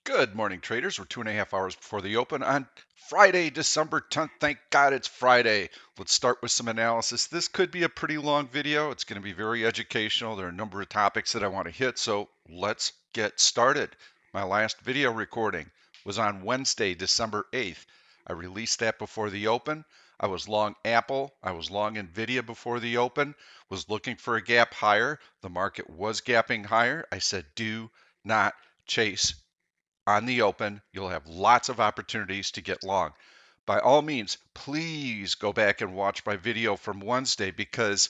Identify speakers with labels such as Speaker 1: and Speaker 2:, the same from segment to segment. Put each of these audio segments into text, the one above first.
Speaker 1: Good morning, traders. We're 2.5 hours before the open on Friday, December 10th. Thank God it's Friday. Let's start with some analysis. This could be a pretty long video. It's going to be very educational. There are a number of topics that I want to hit, so let's get started. My last video recording was on Wednesday, December 8th. I released that before the open. I was long Apple. I was long Nvidia before the open. Was looking for a gap higher. The market was gapping higher. I said, do not chase on the open. You'll have lots of opportunities to get long. By all means, please go back and watch my video from Wednesday because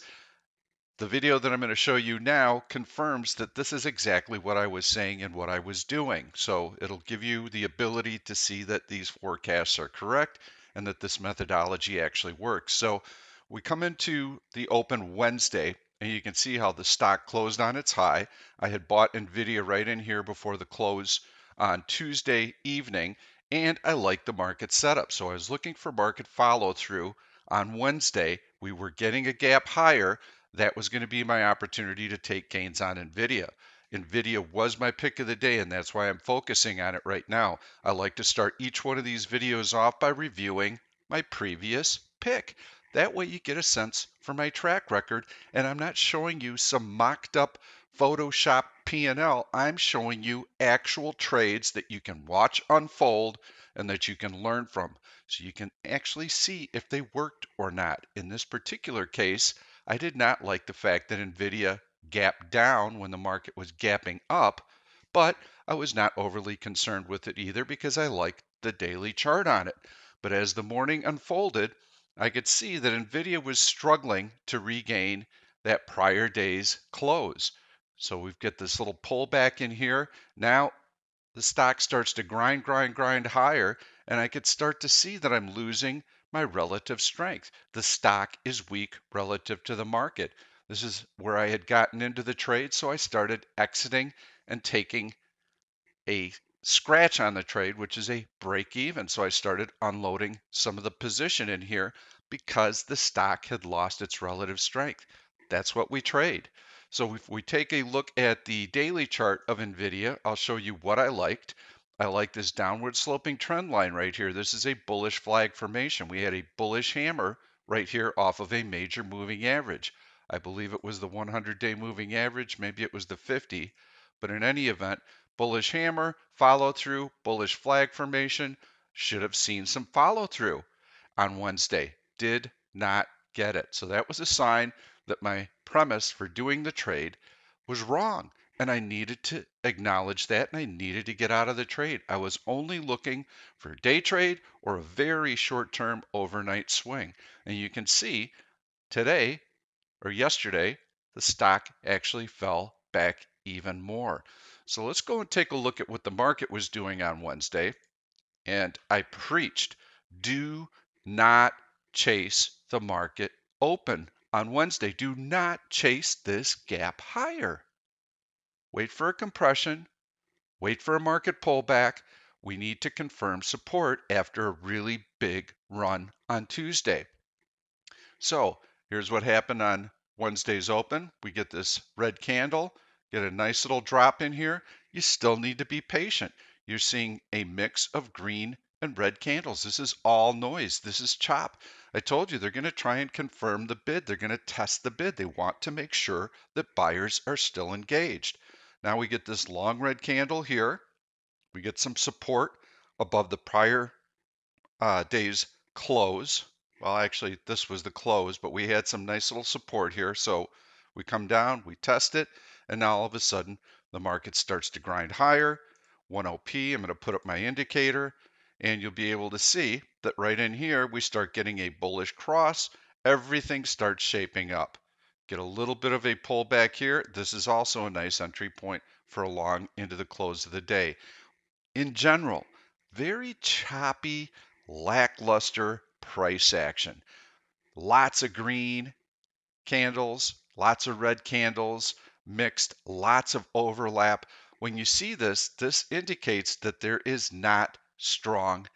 Speaker 1: the video that I'm going to show you now confirms that this is exactly what I was saying and what I was doing. So it'll give you the ability to see that these forecasts are correct and that this methodology actually works. So we come into the open Wednesday and you can see how the stock closed on its high. I had bought Nvidia right in here before the close on Tuesday evening, and I liked the market setup. So I was looking for market follow through on Wednesday. We were getting a gap higher. That was going to be my opportunity to take gains on Nvidia. Nvidia was my pick of the day, and that's why I'm focusing on it right now. I like to start each one of these videos off by reviewing my previous pick. That way you get a sense for my track record, and I'm not showing you some mocked up Photoshop P&L. I'm showing you actual trades that you can watch unfold and that you can learn from. So you can actually see if they worked or not. In this particular case, I did not like the fact that Nvidia gapped down when the market was gapping up, but I was not overly concerned with it either because I liked the daily chart on it. But as the morning unfolded, I could see that Nvidia was struggling to regain that prior day's close. So we've got this little pullback in here. Now the stock starts to grind higher, and I could start to see that I'm losing my relative strength. The stock is weak relative to the market. This is where I had gotten into the trade, so I started exiting and taking a scratch on the trade, which is a break even. So I started unloading some of the position in here because the stock had lost its relative strength. That's what we trade. So if we take a look at the daily chart of Nvidia, I'll show you what I liked. I like this downward sloping trend line right here. This is a bullish flag formation. We had a bullish hammer right here off of a major moving average. I believe it was the 100-day moving average, maybe it was the 50, but in any event, bullish hammer, follow through, bullish flag formation, should have seen some follow through on Wednesday. Did not get it. So that was a sign that my premise for doing the trade was wrong. And I needed to acknowledge that and I needed to get out of the trade. I was only looking for a day trade or a very short term overnight swing. And you can see today or yesterday, the stock actually fell back even more. So let's go and take a look at what the market was doing on Wednesday. And I preached, do not chase the market open on Wednesday. Do not chase this gap higher. Wait for a compression, wait for a market pullback. We need to confirm support after a really big run on Tuesday. So here's what happened on Wednesday's open. We get this red candle, get a nice little drop in here. You still need to be patient. You're seeing a mix of green and red candles. This is all noise. This is chop. I told you they're going to try and confirm the bid. They're going to test the bid. They want to make sure that buyers are still engaged. Now we get this long red candle here. We get some support above the prior day's close. Well, actually, this was the close, but we had some nice little support here. So we come down, we test it, and now all of a sudden the market starts to grind higher. 10p, I'm going to put up my indicator, and you'll be able to see that right in here we start getting a bullish cross. Everything starts shaping up. Get a little bit of a pullback here. This is also a nice entry point for a long into the close of the day. In general, very choppy, lackluster price action. Lots of green candles, lots of red candles, mixed, lots of overlap. When you see this, this indicates that there is not strong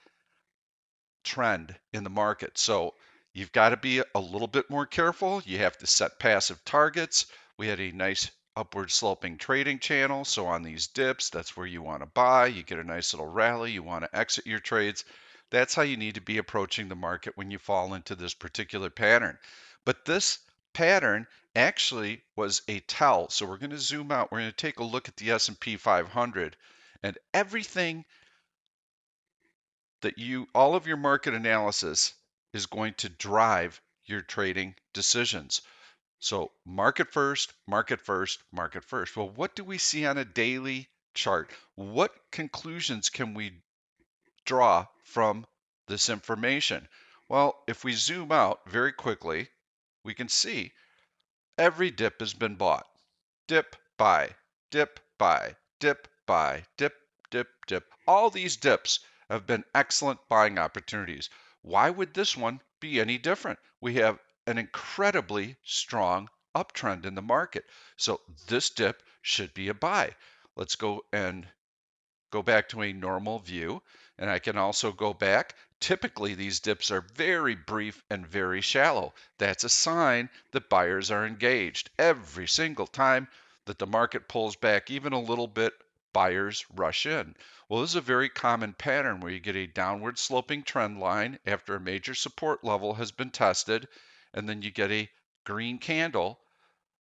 Speaker 1: trend in the market. So you've got to be a little bit more careful. You have to set passive targets. We had a nice upward sloping trading channel. So on these dips, that's where you want to buy. You get a nice little rally. You want to exit your trades. That's how you need to be approaching the market when you fall into this particular pattern. But this pattern actually was a tell. So we're going to zoom out. We're going to take a look at the S&P 500 and everything that all of your market analysis is going to drive your trading decisions. So market first, market first, market first. Well, what do we see on a daily chart? What conclusions can we draw from this information? Well, if we zoom out very quickly, we can see every dip has been bought. Dip, buy, dip, buy, dip, buy, dip, dip, dip. All these dips have been excellent buying opportunities. Why would this one be any different? We have an incredibly strong uptrend in the market. So this dip should be a buy. Let's go and go back to a normal view, and I can also go back. Typically, these dips are very brief and very shallow. That's a sign that buyers are engaged. Every single time that the market pulls back even a little bit, buyers rush in. Well, this is a very common pattern where you get a downward sloping trend line after a major support level has been tested, and then you get a green candle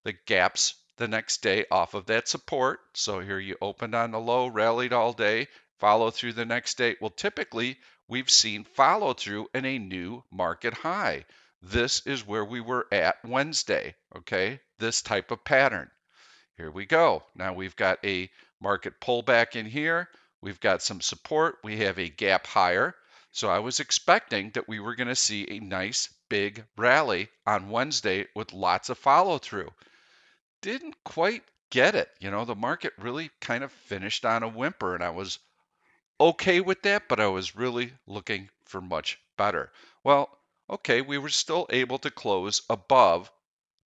Speaker 1: the gaps the next day off of that support. So here you opened on the low, rallied all day, follow through the next day. Well, typically we've seen follow through in a new market high. This is where we were at Wednesday, okay? This type of pattern. Here we go. Now we've got a market pullback in here. We've got some support. We have a gap higher. So I was expecting that we were going to see a nice big rally on Wednesday with lots of follow through. Didn't quite get it. The market really kind of finished on a whimper, and I was okay with that, but I was really looking for much better. Well, okay, we were still able to close above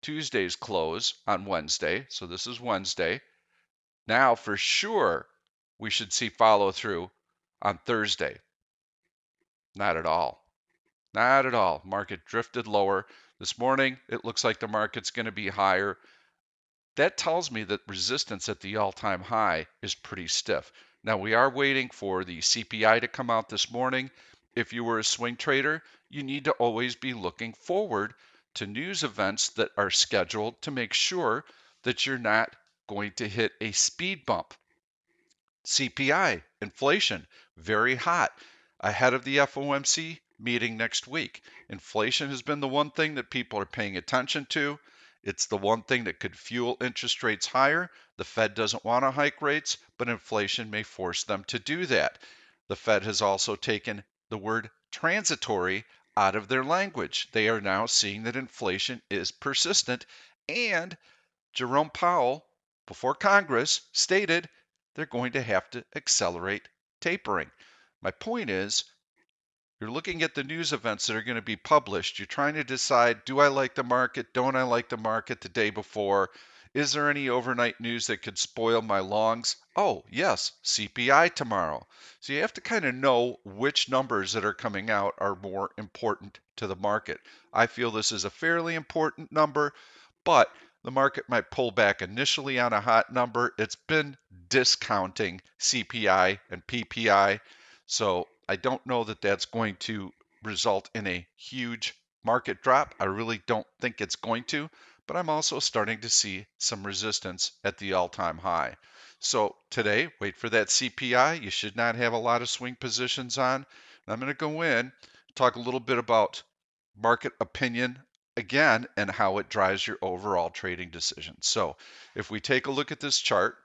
Speaker 1: Tuesday's close on Wednesday. So this is Wednesday. Now, for sure, we should see follow through on Thursday. Not at all. Not at all. Market drifted lower. This morning, it looks like the market's going to be higher. That tells me that resistance at the all-time high is pretty stiff. Now we are waiting for the CPI to come out this morning. If you were a swing trader, you need to always be looking forward to news events that are scheduled to make sure that you're not going to hit a speed bump. CPI, inflation, very hot ahead of the FOMC meeting next week. Inflation has been the one thing that people are paying attention to. It's the one thing that could fuel interest rates higher. The Fed doesn't want to hike rates, but inflation may force them to do that. The Fed has also taken the word transitory out of their language. They are now seeing that inflation is persistent, and Jerome Powell, before Congress, stated they're going to have to accelerate tapering. My point is, you're looking at the news events that are going to be published. You're trying to decide, do I like the market? Don't I like the market the day before? Is there any overnight news that could spoil my longs? Oh, yes, CPI tomorrow. So you have to kind of know which numbers that are coming out are more important to the market. I feel this is a fairly important number, but the market might pull back initially on a hot number. It's been discounting CPI and PPI. So I don't know that that's going to result in a huge market drop. I really don't think it's going to, but I'm also starting to see some resistance at the all-time high. So today, wait for that CPI. You should not have a lot of swing positions on. I'm going to go in, talk a little bit about market opinion again and how it drives your overall trading decisions. So if we take a look at this chart,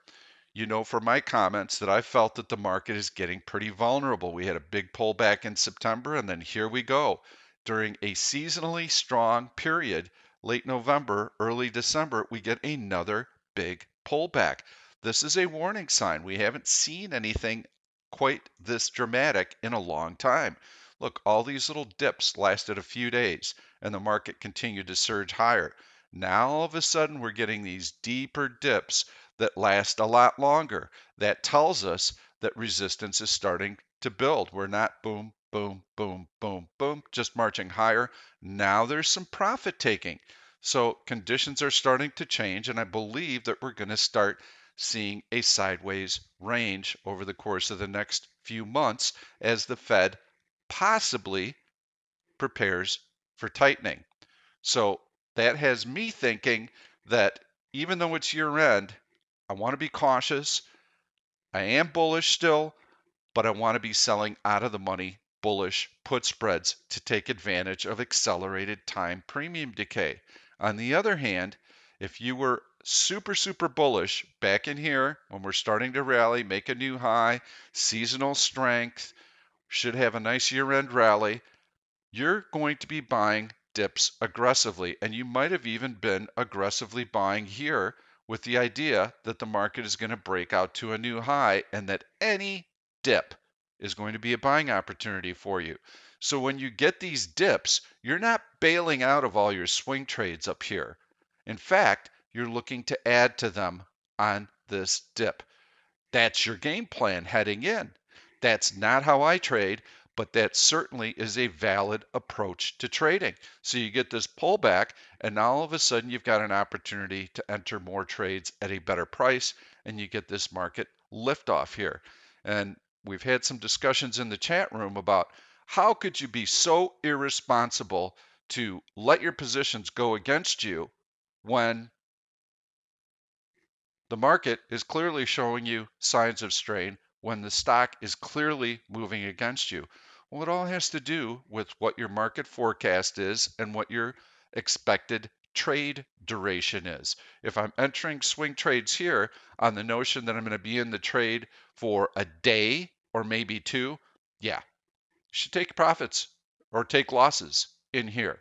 Speaker 1: you know from my comments that I felt that the market is getting pretty vulnerable. We had a big pullback in September, and then here we go. During a seasonally strong period, late November, early December, we get another big pullback. This is a warning sign. We haven't seen anything quite this dramatic in a long time. Look, all these little dips lasted a few days, and the market continued to surge higher. Now, all of a sudden, we're getting these deeper dips that last a lot longer. That tells us that resistance is starting to build. We're not boom, boom, boom, boom, boom, just marching higher. Now there's some profit taking. So conditions are starting to change, and I believe that we're going to start seeing a sideways range over the course of the next few months as the Fed possibly prepares for tightening. So that has me thinking that even though it's year end, I want to be cautious. I am bullish still, but I want to be selling out of the money bullish put spreads to take advantage of accelerated time premium decay. On the other hand, if you were super, super bullish back in here when we're starting to rally, make a new high, seasonal strength, should have a nice year end rally, you're going to be buying dips aggressively. And you might have even been aggressively buying here with the idea that the market is going to break out to a new high and that any dip is going to be a buying opportunity for you. So when you get these dips, you're not bailing out of all your swing trades up here. In fact, you're looking to add to them on this dip. That's your game plan heading in. That's not how I trade, but that certainly is a valid approach to trading. So you get this pullback, and now all of a sudden you've got an opportunity to enter more trades at a better price, and you get this market liftoff here. And we've had some discussions in the chat room about how could you be so irresponsible to let your positions go against you when the market is clearly showing you signs of strain when the stock is clearly moving against you. Well, it all has to do with what your market forecast is and what your expected trade duration is. If I'm entering swing trades here on the notion that I'm going to be in the trade for a day or maybe two, yeah, you should take profits or take losses in here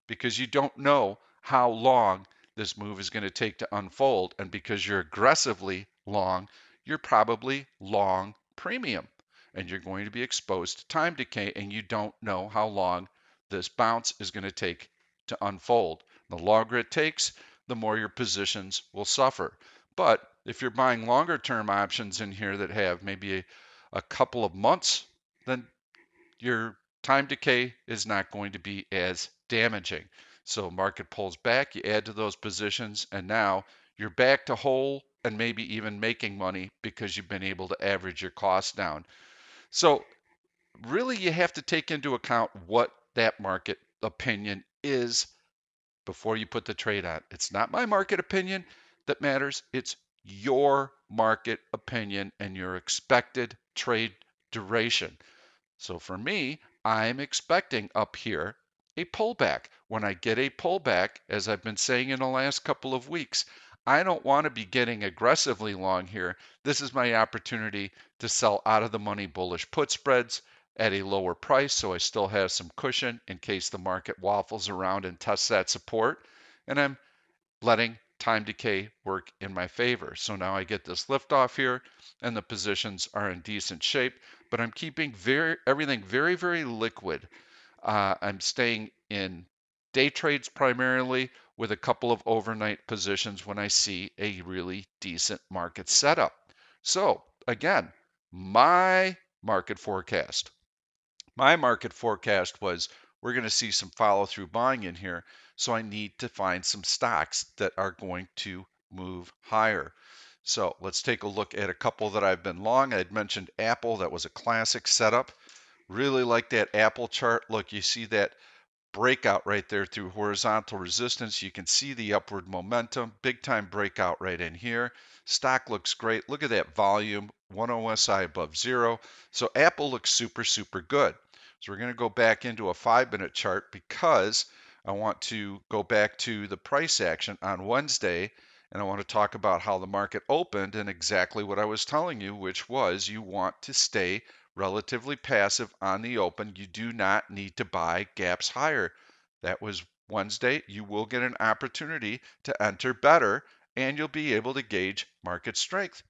Speaker 1: because you don't know how long this move is going to take to unfold. And because you're aggressively long, you're probably long premium and you're going to be exposed to time decay and you don't know how long this bounce is going to take to unfold. The longer it takes, the more your positions will suffer. But if you're buying longer term options in here that have maybe a couple of months, then your time decay is not going to be as damaging. So market pulls back, you add to those positions, and now you're back to whole and maybe even making money because you've been able to average your costs down. So really you have to take into account what that market opinion is before you put the trade on. It's not my market opinion that matters, it's your market opinion and your expected trade duration. So for me, I'm expecting up here a pullback. When I get a pullback, as I've been saying in the last couple of weeks, I don't want to be getting aggressively long here. This is my opportunity to sell out of the money bullish put spreads at a lower price so I still have some cushion in case the market waffles around and tests that support. And I'm letting time decay work in my favor. So now I get this lift off here and the positions are in decent shape, but I'm keeping everything very, very liquid. I'm staying in day trades primarily with a couple of overnight positions when I see a really decent market setup. So again, my market forecast. My market forecast was we're going to see some follow through buying in here. So I need to find some stocks that are going to move higher. So let's take a look at a couple that I've been long. I'd mentioned Apple. That was a classic setup. Really like that Apple chart. Look, you see that breakout right there through horizontal resistance. You can see the upward momentum, big time breakout right in here. Stock looks great. Look at that volume, 1 OSI above zero. So Apple looks super, super good. So we're going to go back into a 5-minute chart because I want to go back to the price action on Wednesday and I want to talk about how the market opened and exactly what I was telling you, which was you want to stay relatively passive on the open. You do not need to buy gaps higher. That was Wednesday. You will get an opportunity to enter better and you'll be able to gauge market strength.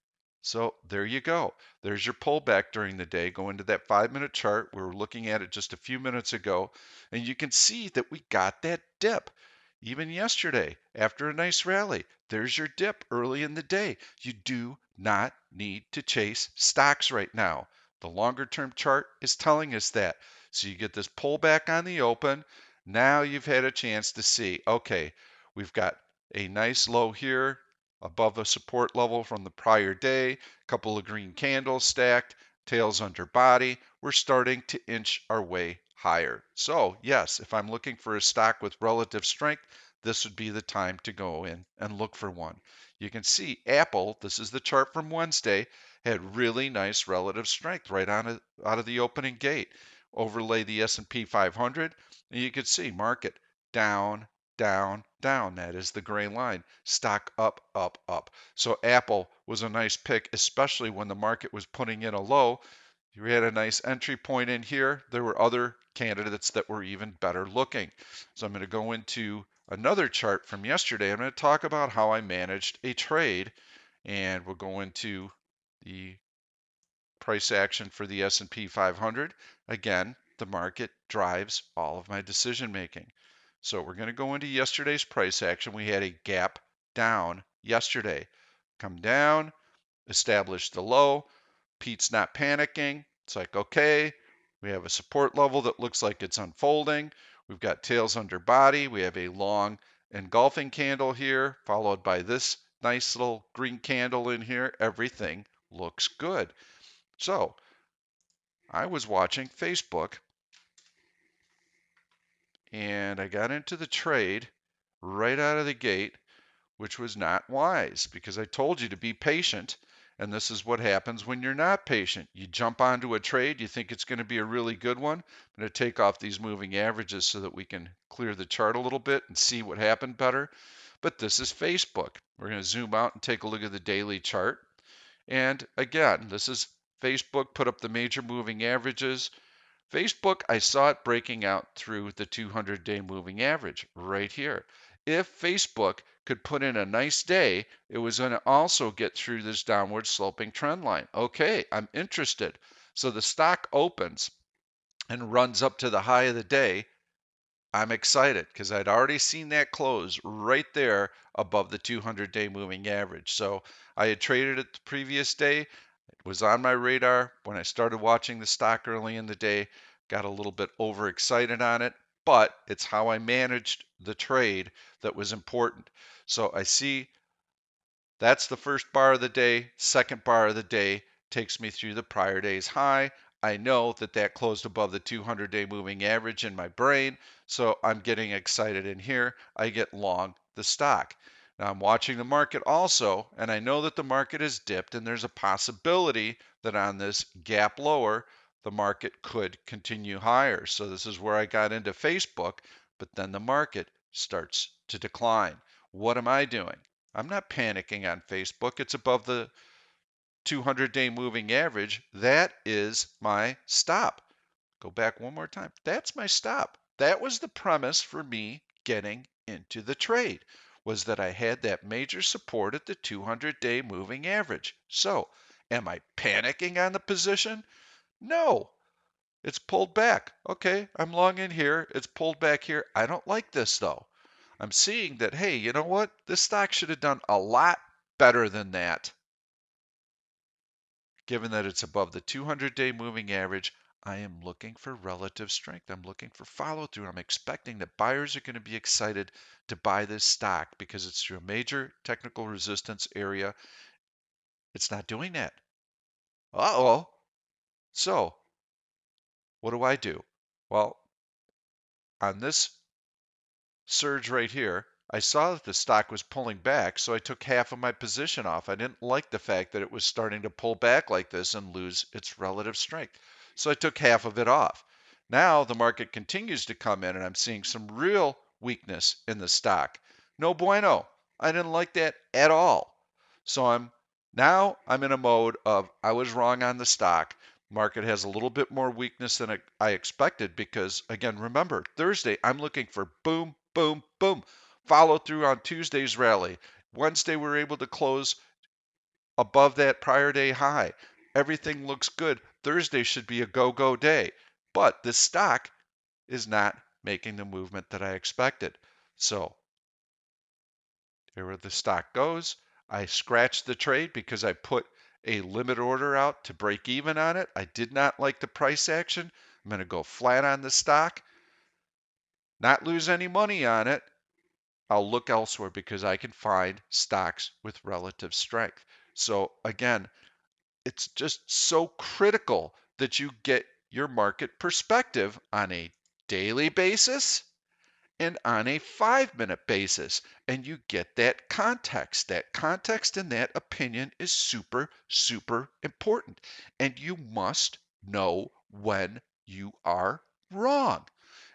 Speaker 1: So there you go. There's your pullback during the day. Go into that 5-minute chart. We were looking at it just a few minutes ago, and you can see that we got that dip. Even yesterday, after a nice rally, there's your dip early in the day. You do not need to chase stocks right now. The longer term chart is telling us that. So you get this pullback on the open. Now you've had a chance to see, okay, We've got a nice low here above a support level from the prior day, a couple of green candles stacked, tails under body. We're starting to inch our way higher. So yes, if I'm looking for a stock with relative strength, this would be the time to go in and look for one. You can see Apple, this is the chart from Wednesday, had really nice relative strength right out of the opening gate. Overlay the S&P 500, and you can see market down, down, down. That is the gray line. Stock up, up, up. So Apple was a nice pick, especially when the market was putting in a low. You had a nice entry point in here. There were other candidates that were even better looking. So I'm going to go into another chart from yesterday. I'm going to talk about how I managed a trade, and we'll go into the price action for the S&P 500. Again, the market drives all of my decision making. So we're going to go into yesterday's price action. We had a gap down yesterday. Come down, establish the low. Pete's not panicking. It's like, okay, we have a support level that looks like it's unfolding. We've got tails under body. We have a long engulfing candle here, followed by this nice little green candle in here. Everything looks good. So I was watching Facebook and I got into the trade right out of the gate, which was not wise because I told you to be patient. And this is what happens when you're not patient. You jump onto a trade, you think it's going to be a really good one. I'm going to take off these moving averages so that we can clear the chart a little bit and see what happened better. But this is Facebook. We're going to zoom out and take a look at the daily chart. And again, this is Facebook, put up the major moving averages. Facebook, I saw it breaking out through the 200-day moving average right here. If Facebook could put in a nice day, it was going to also get through this downward sloping trend line. Okay, I'm interested. So the stock opens and runs up to the high of the day. I'm excited because I'd already seen that close right there above the 200-day moving average. So I had traded it the previous day. It was on my radar when I started watching the stock early in the day. Got a little bit overexcited on it, but it's how I managed the trade that was important. So I see that's the first bar of the day. Second bar of the day takes me through the prior day's high. I know that that closed above the 200-day moving average in my brain, so I'm getting excited in here. I get long the stock. Now I'm watching the market also, and I know that the market has dipped, and there's a possibility that on this gap lower, the market could continue higher. So this is where I got into Facebook, but then the market starts to decline. What am I doing? I'm not panicking on Facebook. It's above the 200-day moving average. That is my stop. Go back one more time. That's my stop. That was the premise for me getting into the trade, was that I had that major support at the 200-day moving average. So, am I panicking on the position? No. It's pulled back. Okay, I'm long in here. It's pulled back here. I don't like this though. I'm seeing that, hey, you know what? This stock should have done a lot better than that. Given that it's above the 200-day moving average, I am looking for relative strength. I'm looking for follow through. I'm expecting that buyers are going to be excited to buy this stock because it's through a major technical resistance area. It's not doing that. Uh-oh. So, what do? Well, on this surge right here, I saw that the stock was pulling back, so I took half of my position off. I didn't like the fact that it was starting to pull back like this and lose its relative strength. So I took half of it off. Now the market continues to come in and I'm seeing some real weakness in the stock. No bueno. I didn't like that at all. So I'm in a mode of I was wrong on the stock. Market has a little bit more weakness than I expected because, again, remember, Thursday, I'm looking for boom, boom, boom. Follow through on Tuesday's rally. Wednesday, we're able to close above that prior day high. Everything looks good. Thursday should be a go-go day. But this stock is not making the movement that I expected. So here where the stock goes. I scratched the trade because I put a limit order out to break even on it. I did not like the price action. I'm going to go flat on the stock, not lose any money on it. I'll look elsewhere because I can find stocks with relative strength. So again, it's just so critical that you get your market perspective on a daily basis and on a 5-minute basis. And you get that context. That context and that opinion is super, super important. And you must know when you are wrong.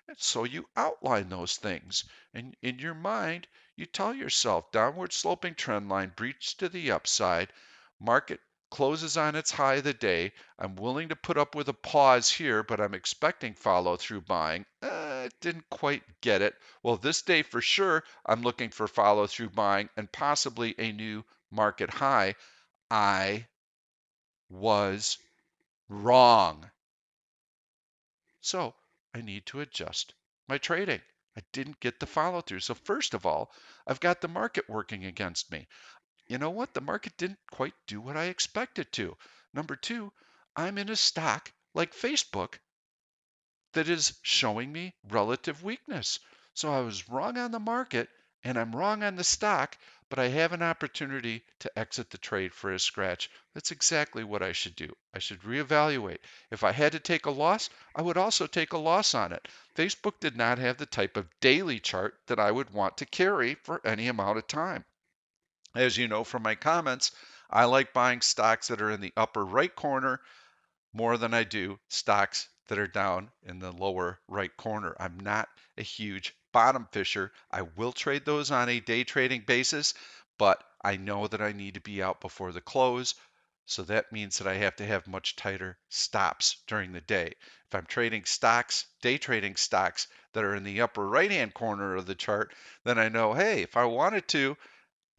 Speaker 1: And so you outline those things. And in your mind, you tell yourself downward sloping trend line, breach to the upside, market closes on its high of the day. I'm willing to put up with a pause here, but I'm expecting follow through buying. Didn't quite get it. Well, this day for sure, I'm looking for follow through buying and possibly a new market high. I was wrong. So I need to adjust my trading. I didn't get the follow through. So, first of all, I've got the market working against me. You know what? The market didn't quite do what I expected to. Number two, I'm in a stock like Facebook that is showing me relative weakness. So I was wrong on the market and I'm wrong on the stock, but I have an opportunity to exit the trade for a scratch. That's exactly what I should do. I should reevaluate. If I had to take a loss, I would also take a loss on it. Facebook did not have the type of daily chart that I would want to carry for any amount of time. As you know from my comments, I like buying stocks that are in the upper right corner more than I do stocks that are down in the lower right corner. I'm not a huge bottom fisher. I will trade those on a day trading basis, but I know that I need to be out before the close. So that means that I have to have much tighter stops during the day. If I'm trading stocks, day trading stocks that are in the upper right hand corner of the chart, then I know, hey, if I wanted to,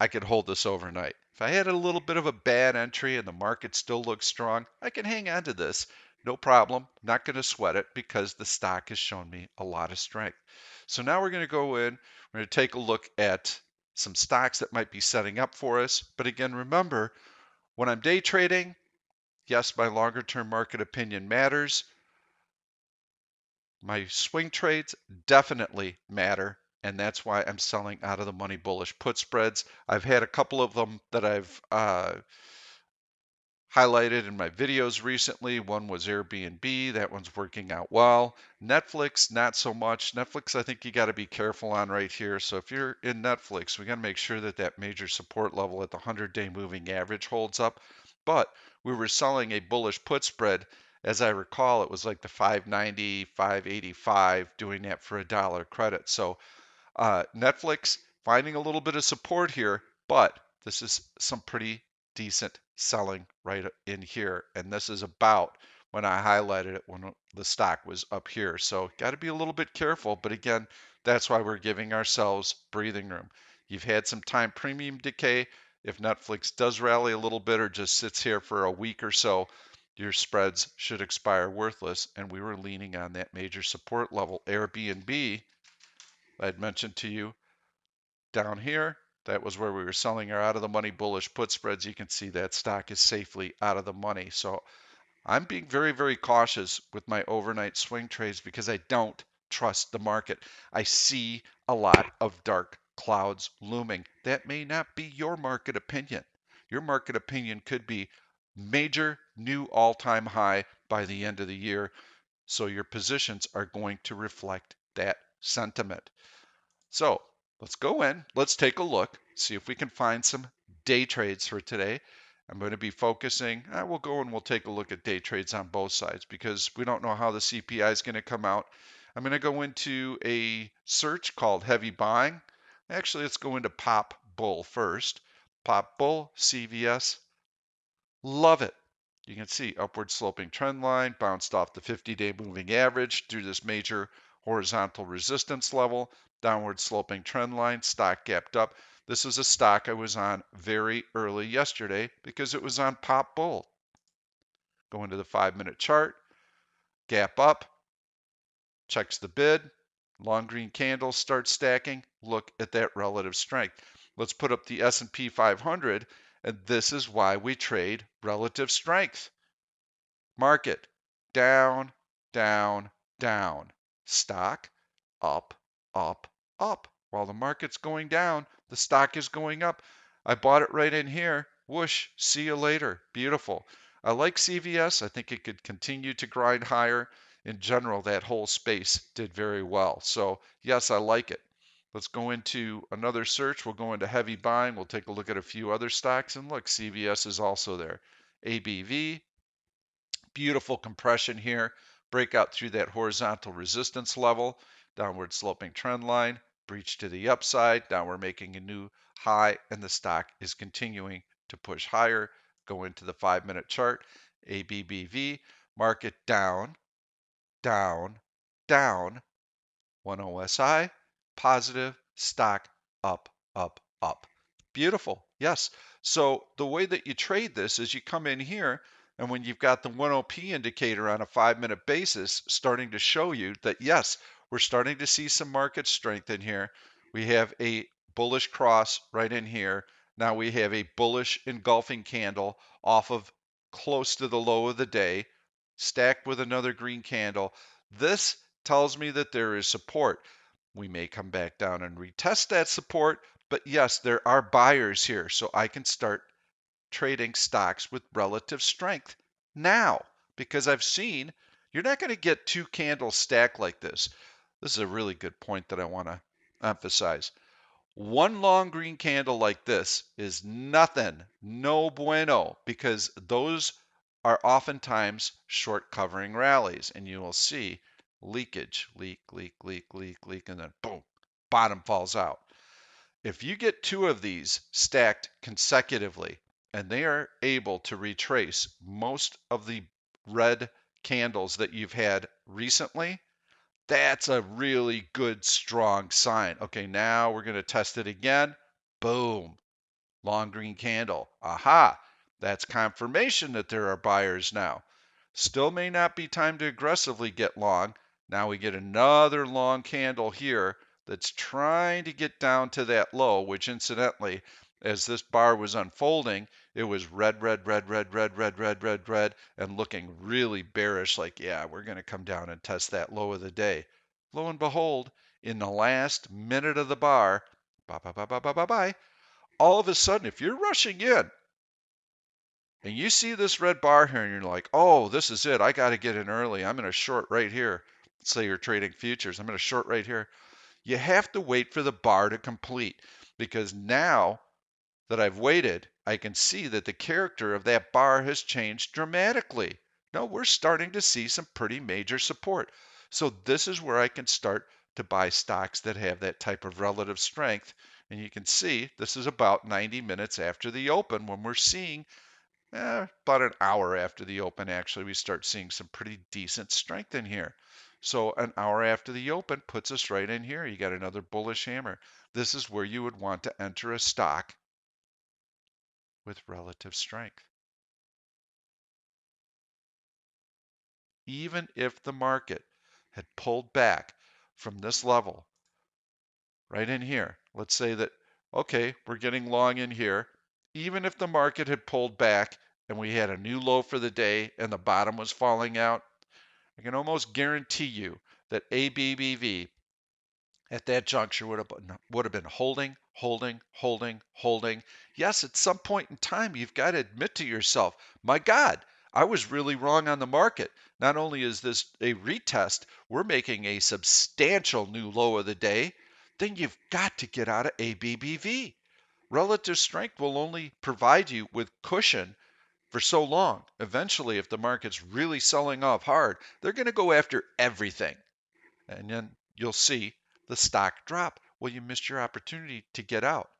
Speaker 1: I could hold this overnight. If I had a little bit of a bad entry and the market still looks strong, I can hang on to this. No problem. I'm not going to sweat it because the stock has shown me a lot of strength. So now we're going to go in, we're going to take a look at some stocks that might be setting up for us. But again, remember, when I'm day trading, yes, my longer term market opinion matters. My swing trades definitely matter, and that's why I'm selling out of the money bullish put spreads. I've had a couple of them that I've highlighted in my videos recently. One was Airbnb. That one's working out well. Netflix, not so much. Netflix, I think you got to be careful on right here. So if you're in Netflix, we got to make sure that that major support level at the 100-day moving average holds up. But we were selling a bullish put spread. As I recall, it was like the 590, 585, doing that for $1 credit. So Netflix finding a little bit of support here, but this is some pretty decent selling right in here. And this is about when I highlighted it when the stock was up here. So got to be a little bit careful. But again, that's why we're giving ourselves breathing room. You've had some time premium decay. If Netflix does rally a little bit or just sits here for a week or so, your spreads should expire worthless. And we were leaning on that major support level. Airbnb, I'd mentioned to you down here, that was where we were selling our out of the money bullish put spreads. You can see that stock is safely out of the money. So I'm being very, very cautious with my overnight swing trades because I don't trust the market. I see a lot of dark clouds looming. That may not be your market opinion. Your market opinion could be major new all-time high by the end of the year. So your positions are going to reflect that sentiment. So let's go in, let's take a look, see if we can find some day trades for today. I'm going to be focusing, we'll go and we'll take a look at day trades on both sides because we don't know how the CPI is going to come out. I'm going to go into a search called heavy buying. Actually, let's go into Pop Bull first. Pop Bull, CVS, love it. You can see upward sloping trend line, bounced off the 50-day moving average through this major horizontal resistance level, downward sloping trend line, stock gapped up. This was a stock I was on very early yesterday because it was on Pop Bull. Go into the 5-minute chart, gap up, checks the bid, long green candles start stacking. Look at that relative strength. Let's put up the S&P 500, and this is why we trade relative strength. Market, down, down, down. Stock, up, up, up. While the market's going down, the stock is going up. I bought it right in here. Whoosh, see you later. Beautiful. I like CVS. I think it could continue to grind higher. In general, that whole space did very well. So, yes, I like it. Let's go into another search. We'll go into heavy buying. We'll take a look at a few other stocks. And look, CVS is also there. ABV, beautiful compression here. Breakout through that horizontal resistance level. Downward sloping trend line. Breach to the upside. Now we're making a new high, and the stock is continuing to push higher. Go into the 5-minute chart. ABBV. Market down, down, down. 1 OSI, positive, stock up, up, up. Beautiful. Yes. So the way that you trade this is you come in here, and when you've got the 1OP indicator on a 5-minute basis starting to show you that, yes, we're starting to see some market strength in here. We have a bullish cross right in here. Now we have a bullish engulfing candle off of close to the low of the day, stacked with another green candle. This tells me that there is support. We may come back down and retest that support, but yes, there are buyers here, so I can start trading stocks with relative strength now because I've seen you're not going to get two candles stacked like this. This is a really good point that I want to emphasize. One long green candle like this is nothing, no bueno, because those are oftentimes short covering rallies, and you will see leakage, leak, leak, leak, leak, leak, and then boom, bottom falls out. If you get two of these stacked consecutively and they are able to retrace most of the red candles that you've had recently, that's a really good, strong sign. Okay, now we're going to test it again. Boom. Long green candle. Aha. That's confirmation that there are buyers now. Still may not be time to aggressively get long. Now we get another long candle here that's trying to get down to that low, which incidentally, as this bar was unfolding, it was red, red, red, red, red, red, red, red, red, and looking really bearish, like, yeah, we're going to come down and test that low of the day. Lo and behold, in the last minute of the bar, bye, bye, bye, bye, bye, bye, bye, all of a sudden, if you're rushing in and you see this red bar here and you're like, oh, this is it. I got to get in early. I'm going to short right here. Let's say you're trading futures. I'm going to short right here. You have to wait for the bar to complete because now that I've waited, I can see that the character of that bar has changed dramatically. No, we're starting to see some pretty major support. So this is where I can start to buy stocks that have that type of relative strength. And you can see this is about 90 minutes after the open when we're seeing about an hour after the open, actually, we start seeing some pretty decent strength in here. So an hour after the open puts us right in here. You got another bullish hammer. This is where you would want to enter a stock with relative strength. Even if the market had pulled back from this level right in here, let's say that, okay, we're getting long in here. Even if the market had pulled back and we had a new low for the day and the bottom was falling out, I can almost guarantee you that ABBV at that juncture would have been holding, holding, holding, holding. Yes, at some point in time, you've got to admit to yourself, my God, I was really wrong on the market. Not only is this a retest, we're making a substantial new low of the day. Then you've got to get out of ABBV. Relative strength will only provide you with cushion for so long. Eventually, if the market's really selling off hard, they're going to go after everything. And then you'll see the stock drop. Well, you missed your opportunity to get out.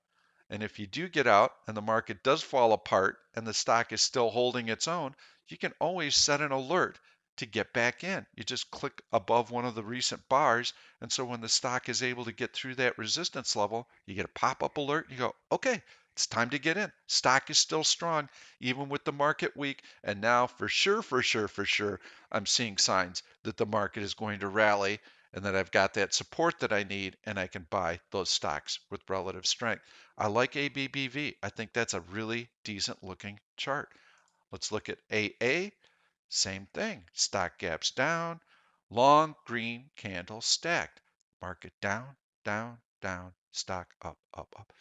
Speaker 1: And if you do get out and the market does fall apart and the stock is still holding its own, you can always set an alert to get back in. You just click above one of the recent bars. And so when the stock is able to get through that resistance level, you get a pop-up alert. And you go, okay, it's time to get in. Stock is still strong, even with the market weak. And now for sure, for sure, for sure, I'm seeing signs that the market is going to rally and that I've got that support that I need and I can buy those stocks with relative strength. I like ABBV. I think that's a really decent looking chart. Let's look at AA. Same thing. Stock gaps down. Long green candle stacked. Market down, down, down, stock up, up, up.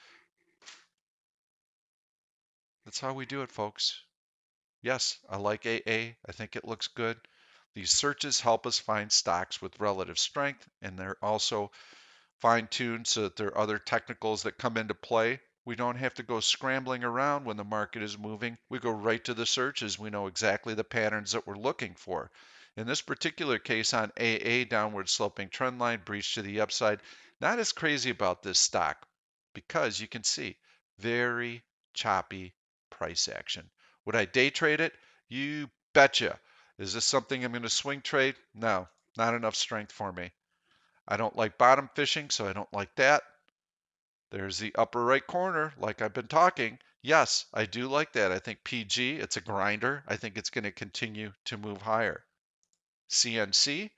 Speaker 1: That's how we do it, folks. Yes, I like AA. I think it looks good. These searches help us find stocks with relative strength, and they're also fine-tuned so that there are other technicals that come into play. We don't have to go scrambling around when the market is moving. We go right to the searches. We know exactly the patterns that we're looking for. In this particular case on AA, downward sloping trend line, breach to the upside. Not as crazy about this stock because you can see very choppy price action. Would I day trade it? You betcha. Is this something I'm going to swing trade? No, not enough strength for me. I don't like bottom fishing, so I don't like that. There's the upper right corner, like I've been talking. Yes, I do like that. I think PG, it's a grinder. I think it's going to continue to move higher. CNC,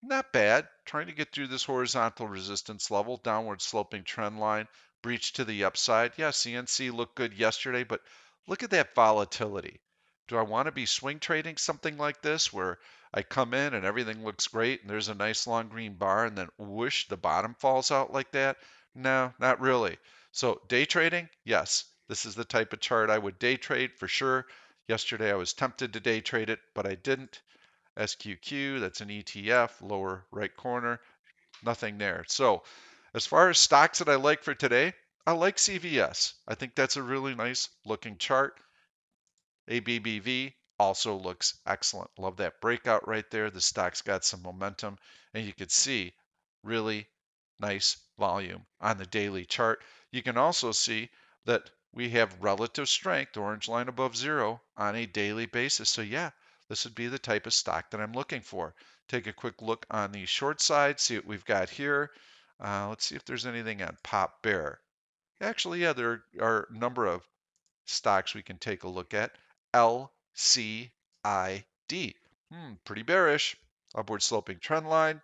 Speaker 1: not bad. Trying to get through this horizontal resistance level, downward sloping trend line, breach to the upside. Yeah, CNC looked good yesterday, but look at that volatility. Do I want to be swing trading something like this where I come in and everything looks great and there's a nice long green bar and then whoosh, the bottom falls out like that? No, not really. So day trading, yes, this is the type of chart I would day trade for sure. Yesterday I was tempted to day trade it, but I didn't. SQQ, that's an ETF, lower right corner, nothing there. So as far as stocks that I like for today, I like CVS. I think that's a really nice looking chart. ABBV also looks excellent. Love that breakout right there. The stock's got some momentum, and you can see really nice volume on the daily chart. You can also see that we have relative strength, orange line above zero, on a daily basis. So yeah, this would be the type of stock that I'm looking for. Take a quick look on the short side, see what we've got here. Let's see if there's anything on Pop Bear. Actually, yeah, there are a number of stocks we can take a look at. LCID. Pretty bearish. Upward sloping trend line.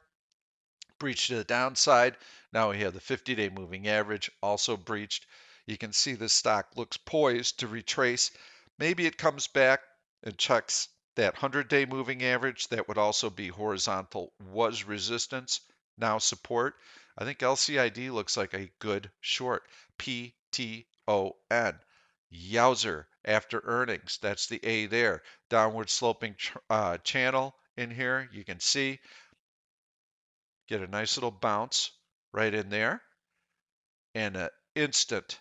Speaker 1: Breach to the downside. Now we have the 50-day moving average also breached. You can see this stock looks poised to retrace. Maybe it comes back and checks that 100-day moving average. That would also be horizontal, was resistance, now support. I think LCID looks like a good short. PTON. Yowzer after earnings. That's the A there. Downward sloping channel in here. You can see. Get a nice little bounce right in there and an instant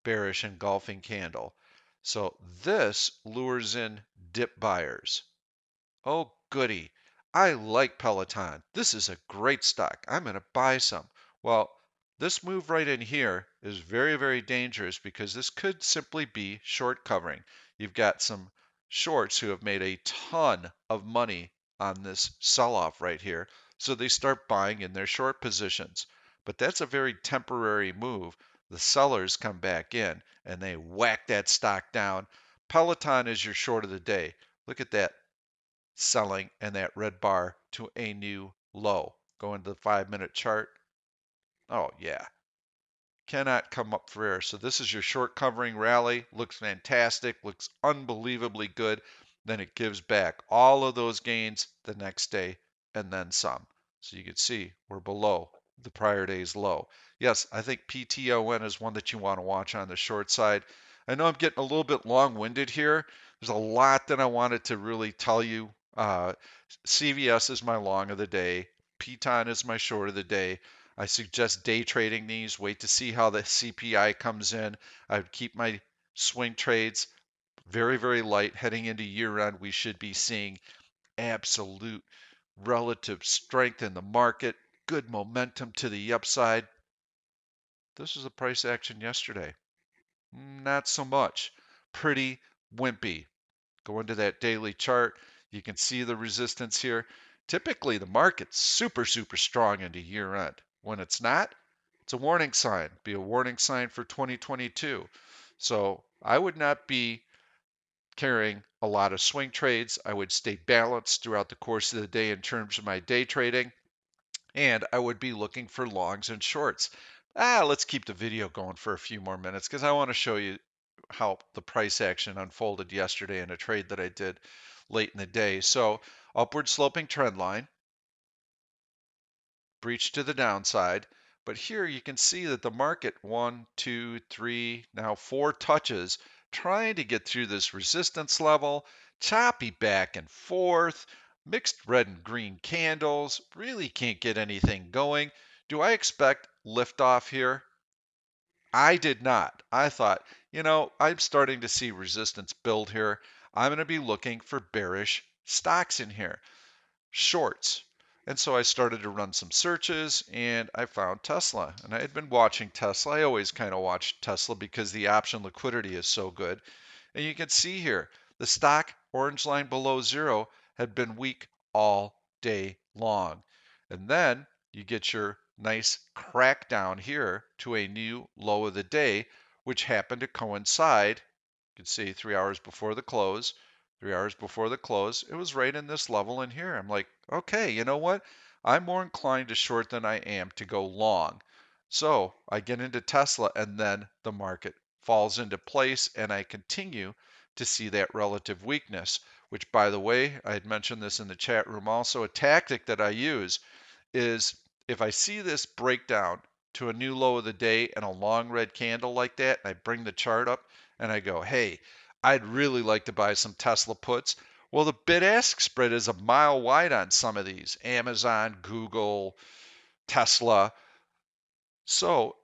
Speaker 1: bearish engulfing candle. So this lures in dip buyers. Oh, goody. I like Peloton. This is a great stock. I'm going to buy some. Well, this move right in here is very, very dangerous because this could simply be short covering. You've got some shorts who have made a ton of money on this sell-off right here. So they start buying in their short positions. But that's a very temporary move. The sellers come back in and they whack that stock down. Peloton is your short of the day. Look at that selling and that red bar to a new low. Go into the 5-minute chart. Oh, yeah. Cannot come up for air. So this is your short covering rally. Looks fantastic. Looks unbelievably good. Then it gives back all of those gains the next day and then some. So you can see we're below the prior day's low. Yes, I think PTON is one that you want to watch on the short side. I know I'm getting a little bit long-winded here. There's a lot that I wanted to really tell you. CVS is my long of the day. Piton is my short of the day. I suggest day trading these. Wait to see how the CPI comes in. I would keep my swing trades very, very light. Heading into year end, we should be seeing absolute relative strength in the market, good momentum to the upside. This was a price action yesterday. Not so much. Pretty wimpy. Go into that daily chart. You can see the resistance here. Typically, the market's super, super strong into year end. When it's not, it's a warning sign. Be a warning sign for 2022. So I would not be carrying a lot of swing trades. I would stay balanced throughout the course of the day in terms of my day trading. And I would be looking for longs and shorts. Let's keep the video going for a few more minutes because I want to show you how the price action unfolded yesterday in a trade that I did late in the day. So upward sloping trend line, breach to the downside. But here you can see that the market, 1, 2, 3, now 4 touches, trying to get through this resistance level, choppy back and forth, mixed red and green candles, really can't get anything going. Do I expect liftoff here? I did not. I thought, I'm starting to see resistance build here. I'm going to be looking for bearish stocks in here, shorts. And so I started to run some searches and I found Tesla. And I had been watching Tesla. I always kind of watch Tesla because the option liquidity is so good. And you can see here, the stock orange line below zero had been weak all day long. And then you get your nice crack down here to a new low of the day, which happened to coincide. You can see 3 hours before the close. 3 hours before the close, it was right in this level in here. I'm like, okay, you know what? I'm more inclined to short than I am to go long. So I get into Tesla and then the market falls into place and I continue to see that relative weakness, which by the way, I had mentioned this in the chat room also, a tactic that I use is if I see this breakdown to a new low of the day and a long red candle like that, and I bring the chart up and I go, hey, I'd really like to buy some Tesla puts. Well, the bid-ask spread is a mile wide on some of these, Amazon, Google, Tesla. So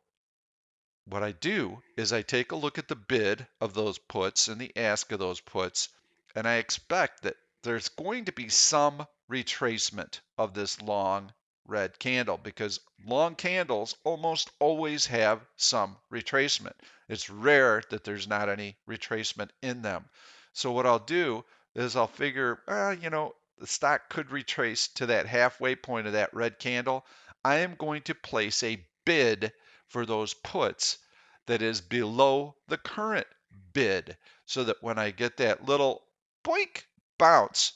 Speaker 1: what I do is I take a look at the bid of those puts and the ask of those puts, and I expect that there's going to be some retracement of this long red candle because long candles almost always have some retracement. It's rare that there's not any retracement in them. So what I'll do is I'll figure, the stock could retrace to that halfway point of that red candle. I am going to place a bid for those puts that is below the current bid so that when I get that little boink bounce,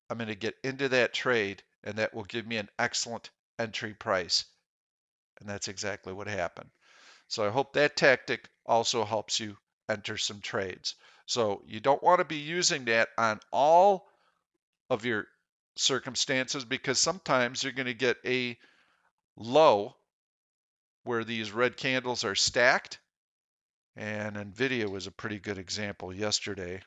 Speaker 1: I'm going to get into that trade and that will give me an excellent entry price. And that's exactly what happened. So I hope that tactic also helps you enter some trades. So you don't want to be using that on all of your circumstances because sometimes you're going to get a low where these red candles are stacked. And Nvidia was a pretty good example yesterday.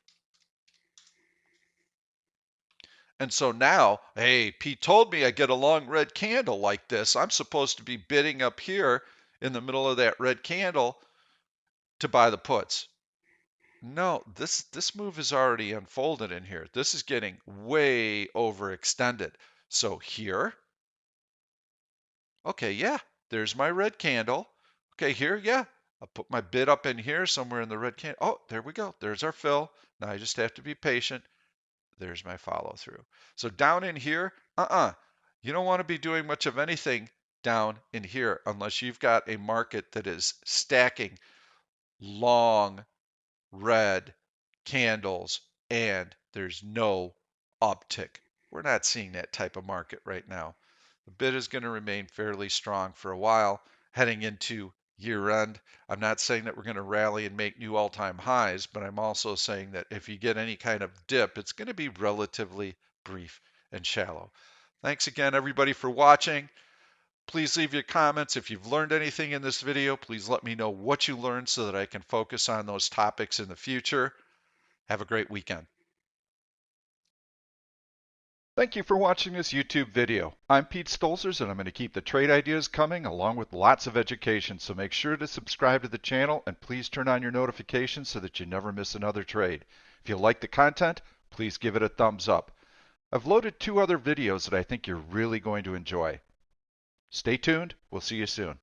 Speaker 1: And so now, hey, Pete told me I get a long red candle like this. I'm supposed to be bidding up here in the middle of that red candle to buy the puts. No, this move is already unfolded in here. This is getting way overextended. So here, okay, yeah, there's my red candle. Okay, here, yeah, I'll put my bid up in here somewhere in the red candle. Oh, there we go. There's our fill. Now I just have to be patient. There's my follow through. So down in here, you don't want to be doing much of anything down in here unless you've got a market that is stacking long red candles and there's no uptick. We're not seeing that type of market right now. The bid is going to remain fairly strong for a while heading into year end. I'm not saying that we're going to rally and make new all-time highs, but I'm also saying that if you get any kind of dip, it's going to be relatively brief and shallow. Thanks again, everybody, for watching. Please leave your comments. If you've learned anything in this video, please let me know what you learned so that I can focus on those topics in the future. Have a great weekend. Thank you for watching this YouTube video. I'm Pete Stolzers and I'm going to keep the trade ideas coming along with lots of education, so make sure to subscribe to the channel and please turn on your notifications so that you never miss another trade. If you like the content, please give it a thumbs up. I've loaded 2 other videos that I think you're really going to enjoy. Stay tuned. We'll see you soon.